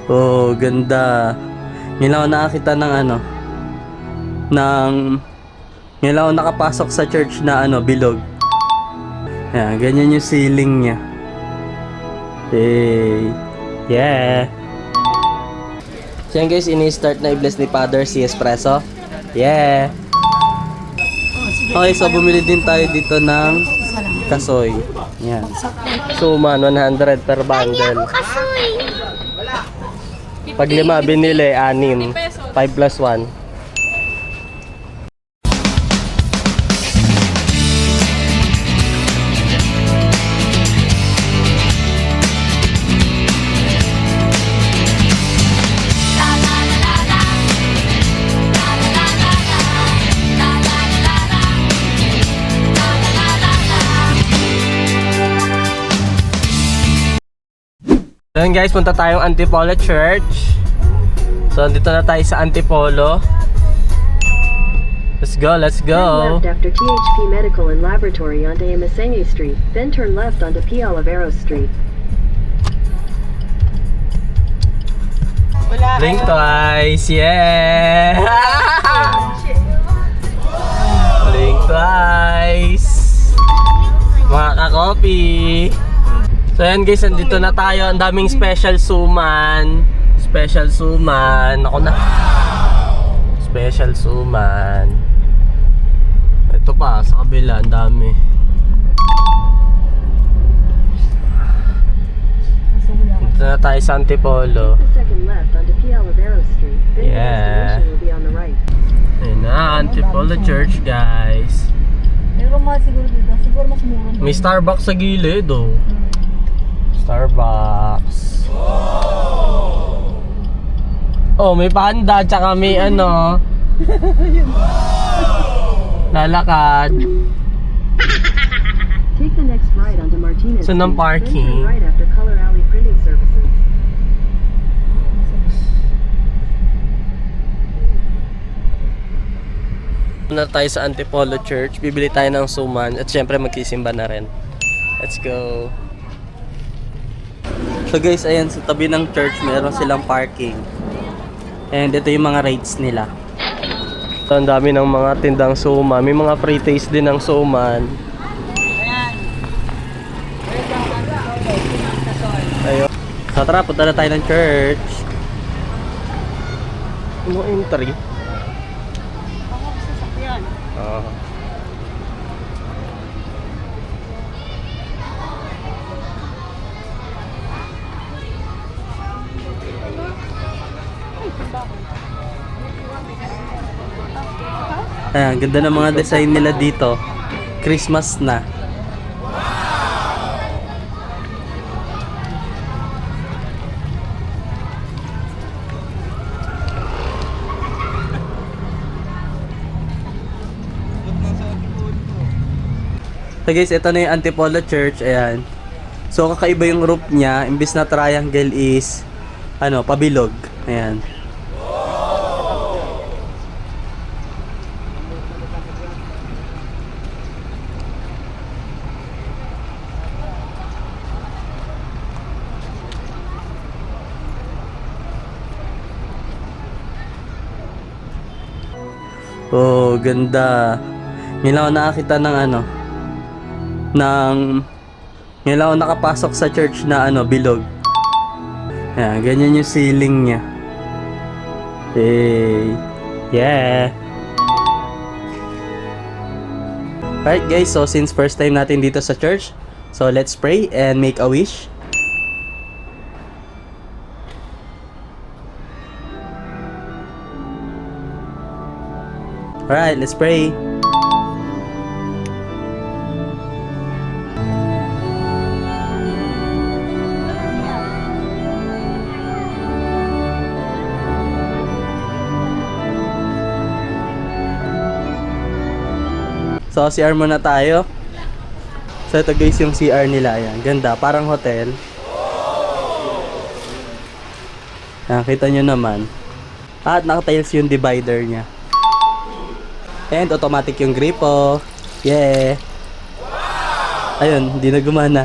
Oh, ganda. Ngayon lang ako nakakita ng ng ngayon lang ako nakapasok sa church na bilog. Ayan, ganyan yung ceiling niya. Hey. Yeah. So yan guys, ini-start na i-bless ni Father si Espresso. Yeah. Okay, so bumili din tayo dito ng kasoy. Yan. Suman, 100 per bundle. Pag 5 binili, 6. 5 plus 1. Ayan guys, punta tayong Antipolo Church. So, dito na tayo sa Antipolo. Let's go, let's go. Turn left after THP Medical and Laboratory onto Imasenge Street, then turn left onto P. Oliveros Street. Blink twice, yeah! Blink twice. Mga ka-copy. So yan guys, nandito na tayo. Ang daming special suman. Special suman. Ako na. Special suman. Ito pa, sa kabila, ang dami. Dito na tayo sa Antipolo. Take the second left onto P. Oliveros Street, then your destination will be on the right. Ayun na, Antipolo Church guys. Meron mga siguro dito. Siguro mas mura. May Starbucks sa gilid oh. Starbucks. Oh, may panda tsaka may lalakad. Take the next right onto Martinez So, ng Street, then parking. turn right after Color Alley Printing Services. Na tayo sa Antipolo Church. Bibili tayo ng suman at syempre magsisimba na rin. Let's go. So guys, ayan sa tabi ng church meron silang parking. And ito yung mga rates nila. So, ang dami ng mga tindang suman. May mga free taste din ng suman. Ayun. So tara, punta na tayo ng church. No entry. Oo. Ayan, ganda ng mga design nila dito. Christmas na. So guys, ito na yung Antipolo Church. Ayan. So kakaiba yung roof niya. Imbis na triangle is pabilog. Ayan. Oh, ganda. Ngayon lang ako nakakita ng ngayon lang ako nakapasok sa church na bilog. Ayan, ganyan yung ceiling niya. Hey. Yeah. Alright guys, so since first time natin dito sa church, so let's pray and make a wish. Alright, let's pray. So, CR muna tayo. So, ito guys yung CR nila. Ayan, ganda. Parang hotel. Ayan, kita nyo naman. At naka-tiles yung divider niya. And automatic yung gripo. Yeah. Ayun, hindi na gumana.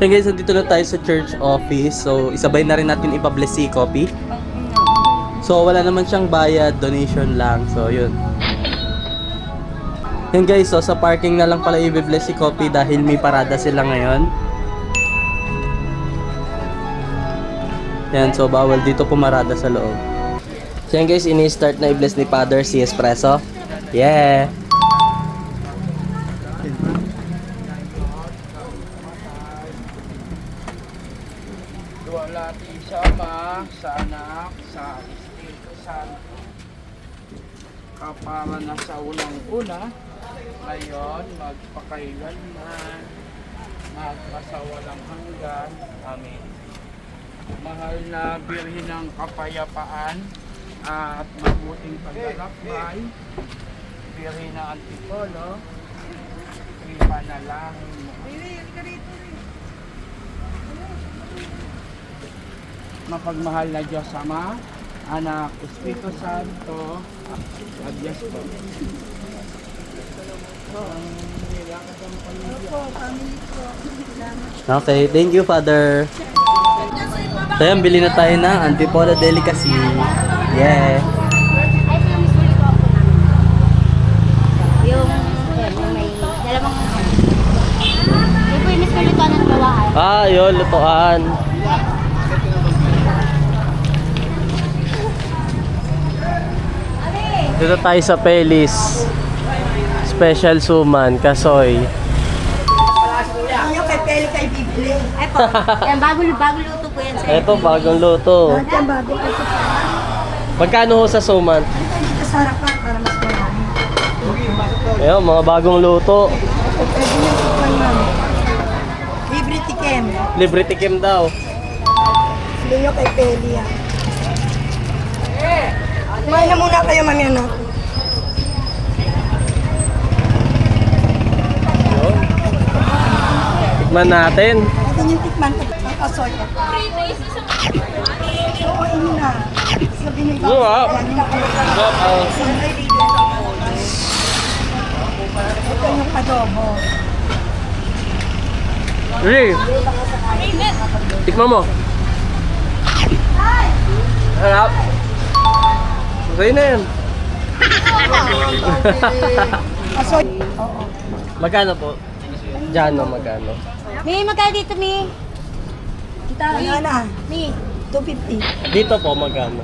Hey guys, nandito na tayo sa church office. So, isabay na rin natin ipa-bless si Coffee. So, wala naman siyang bayad, donation lang. So, yun. Yun guys, so sa parking na lang pala i-bless si Coffee dahil may parada sila ngayon. Yan, so bawal dito pumarada sa loob. So yan guys, ini-start na i-bless ni Father si Espresso. Yeah! Wala ti sa Ama, sa Anak, sa Espiritu Santo. Kapara na sa unang-una, ngayon magpakailanman, magpasawalang hanggan. Amen. Mahal na Birhen ng Kapayapaan at mabuting paglalakbay, Birhen ng Antipolo, ipanalangin mo. Mapagmahal na Diyos Ama, Anak, Espiritu Santo, at Diyos po. Okay, thank you Father. So yan, bili na tayo ng Antipolo Delicacy. Yeah! Yung may dalawang yung po yung miss ko lutuan ng bawahan. Ah, yun, lutuan. Dito tayo sa Pelis. Special Suman, Kasoy. Yung kay Peli kay Bibli. Ay po, yan bago luto po yan sir. Ito, bagong luto. Yan bago kasi Magkano ho sa Suman? dito sa harapan para mas marami. Ayun, mga bagong luto. Pwede nyo tikman ma'am. Libre tikim. Libre tikim daw. Hindi nyo kay Peli yan. Kumain na muna kayo mami anak. Ayun. Tikman natin. Pwede nyo tikman ko. Ang kasoy. Oo, ini na. Sabi nyo Wow. Ito yung adobo. Really? Tikman mo. Harap. Okay na yan. Kasoy. Oo. Magkano po? Jano, magkano? Mi, magkano dito Mi? Ano na? Mi. 250. Dito po, magkano?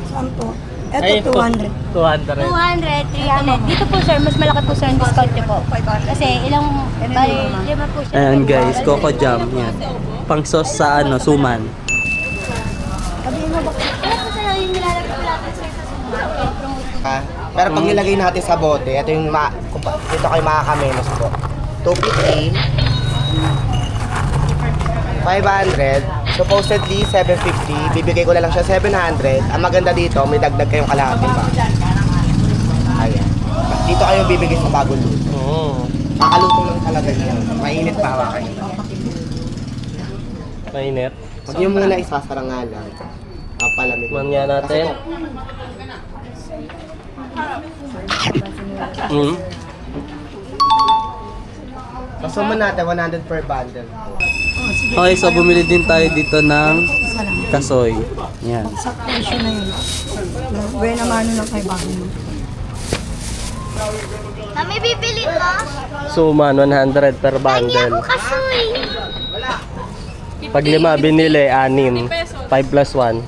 Saan po? Ay, Ito 200. 200. 200, 300. Dito po sir, mas malaki po sir ang discount niyo po. Kasi ilang, bali, lima po siya. Ayan guys, Coco Jam. Yan. Pang sauce sa ano, Suman. Sabihin mo ba? Ano po sir, yung nilalagay po natin sir sa sumunod. Pero pag nilagay natin sa bote, ito yung dito kayo makakamenos po. 250, 500, supposedly 750, bibigay ko na lang siya 700. Ang maganda dito, may dagdag kayong kalahati pa. Ayan. Dito kayo bibigay sa bagong luto. Oo. Kakaluto lang talaga niya. Mainit pa hawakan niyo. Mainit. Huwag niyo muna isasara nga lang. Palamig. Tikman nga natin. Mm. Kasama natin 100 per bundle. Okay, so bumili din tayo dito ng Kasoy. Yan. Sa presyo na yun. Buena mano lang kay bago mo. Mami, bibili mo? Suman, 100 per bundle. Kasoy. Pag lima binili, 6. 5 plus 1.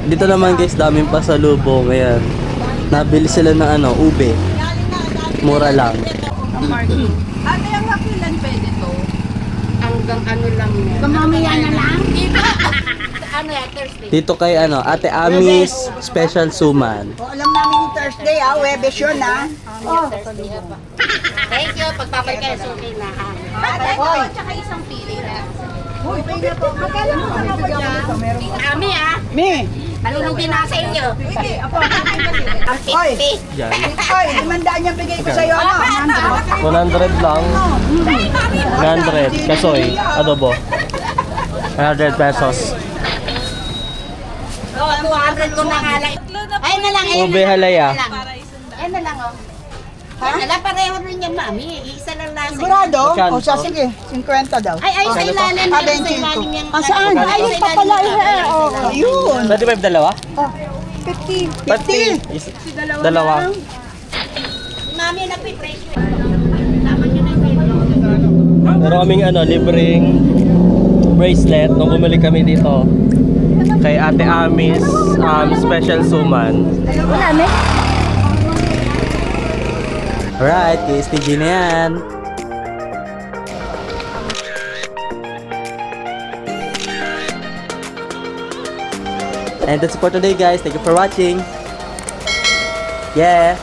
Dito naman guys, daming pasalubong. Ayan. Nabili sila ng ano, ube. Mura lang. Ate, ang hakilan pwede to? Hanggang ano lang yan? Mamaya na lang? Ano yan, Thursday? Dito kay ano, Ate Amis Special Suman. O, alam namin yung Thursday Webes yun Thank you, pagpapay kayo, so okay na ha. Ate, ito, tsaka isang pili na. Magkano mo kami dyan? Kami ha, Mi! malulugin na sa inyo. Sige, apo. Ang Oy. 50. Yan. Oy, 500 yung bigay ko sa'yo. Ano? 100 lang. 100. Kasoy. Adobo. 100 pesos. Oh, 200 ko na nga lang. Ayun na lang, ayun Ube na lang. halaya. Ayun na lang oh. Wala, pareho rin yan, mami. Isa lang lasa. Sigurado? Magkano O siya, to? sige. 50 daw. Ay, sa ilalim. Ah, Sa 25. ilalim yan. Saan? Ayun pa pala. Ayun. 25 dalawa? 50. 50. Dalawa. Mami, napipresyo. Tama nyo na yung Meron kaming libreng bracelet nung bumili kami dito. Kay Ate Amis special suman. Wala, may. Alright, kay STG na yan. And that's it for today, guys. Thank you for watching. Yeah.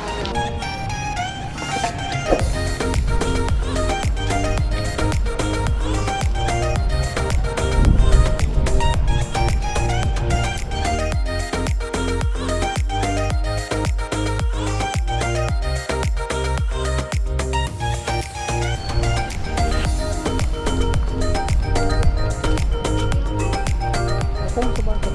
Kung sa